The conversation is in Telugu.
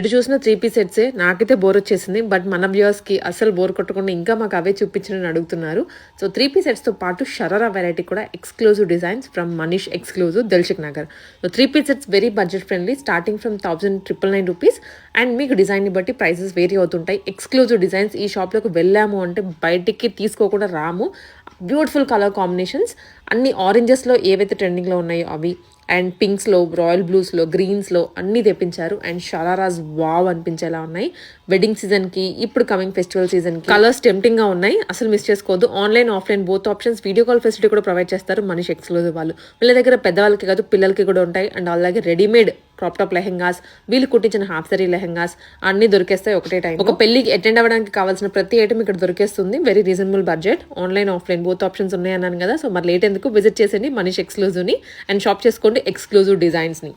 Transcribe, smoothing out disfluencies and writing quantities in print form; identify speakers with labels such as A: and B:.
A: ఇటు చూసిన 3 పీస్ సెట్సే నాకైతే బోర్ వచ్చేసింది. బట్ మన వ్యూవర్స్కి అసలు బోర్ కొట్టకుండా ఇంకా మాకు అవే చూపించని అడుగుతున్నారు. సో 3 పీస్ సెట్స్తో పాటు షరారా వెరైటీ కూడా exclusive designs from Manish exclusive Dilsukh Nagar. So 3 piece sets very budget friendly, starting from 1999 rupees. And మీకు డిజైన్ని బట్టి ప్రైసెస్ వేరీ అవుతుంటాయి. Exclusive designs. ఈ షాప్లోకి వెళ్ళాము అంటే బయటికి తీసుకోకుండా రాము. బ్యూటిఫుల్ కలర్ కాంబినేషన్స్, అన్ని ఆరెంజెస్లో ఏవైతే ట్రెండింగ్లో ఉన్నాయో అవి, అండ్ పింక్స్లో, రాయల్ బ్లూస్లో, గ్రీన్స్లో అన్నీ తెప్పించారు. అండ్ షరారాస్ వావ్ అనిపించేలా ఉన్నాయి. వెడ్డింగ్ సీజన్కి, ఇప్పుడు కమింగ్ ఫెస్టివల్ సీజన్కి కలర్స్ టెంప్టింగ్గా ఉన్నాయి. అసలు మిస్ చేసుకోవద్దు. Online, offline both options. Video call facility కూడా ప్రొవైడ్ చేస్తారు మనీష్ ఎక్స్క్లూజివ్ వాళ్ళు. వీళ్ళ దగ్గర పెద్దవాళ్ళకి కాదు పిల్లలకి కూడా ఉంటాయి. అండ్ అలాగే రెడీమేడ్ క్రాప్ టాప్ లెహెంగాస్, వీళ్ళు కుట్టించిన హాఫ్ సారీ లెహెంగాస్ అన్ని దొరికేస్తాయి ఒకటే టైం. ఒక పెళ్లికి అటెండ్ అవ్వడానికి కావాల్సిన ప్రతి ఐటమ్ ఇక్కడ దొరికేస్తుంది. Very reasonable budget. Online, offline both options ఉన్నాయన్నాను కదా. సో మరి లేట్ ఎందుకు, విజిట్ చేసేయండి మనీష్ ఎక్స్క్లూజివ్ని అండ్ షాప్ చేసుకోండి ఎక్స్క్లూజివ్ డిజైన్స్ని.